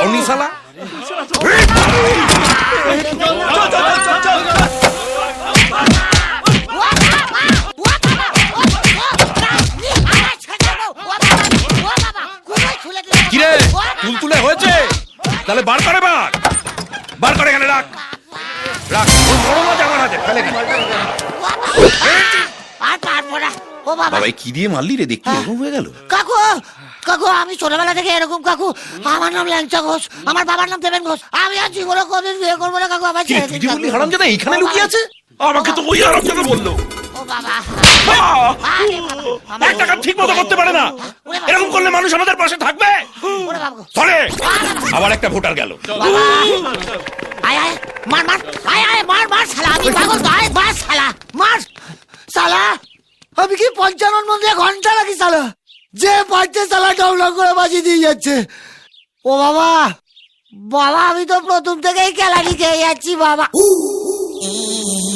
খাওনি শালা? কিরে তুলতুলে হয়েছে? তাহলে বার করে বার করে এখানে রাখ রাখ। বড় মাছ আমার হাতে ফেলে দিন। বাবা কি দিয়ে মারলি রে? দেখি এরকম হয়ে গেল। কাকু কাকু আমি ছোটবেলা থেকে এরকম কাকু। আমার নাম ল্যাংচা ঘোষ, আমার বাবার নাম দেবেন ঘোষ। আমি আর জীবনে কোনদিন বিয়ে করবো না কাকু। আমার ছেড়ে দিন। বললি হারামজাদা এখানে লুকিয়ে আছে? আমাকে তো ওই হারামজাদা বললো। ও বাবা, এক টাকা ঠিক মতো করতে পারে না। এরকম করলে মানুষ আমাদের পাশে থাকবে? ধরে আবার একটা ভোটার গেল। আয় আয় মার মার, আয় আয় মার মার শালা। আমি পাগল তো, আয় মার শালা, মার শালা। আমি কি পঞ্চানন মন্দিরে ঘন্টা রাখি শালা? যে পাচ্ছে শালা ডবল করে বাজিয়ে দিয়ে যাচ্ছে। ও বাবা বাবা, আমি তো প্রথম থেকেই কেলানি খেয়ে যাচ্ছি বাবা।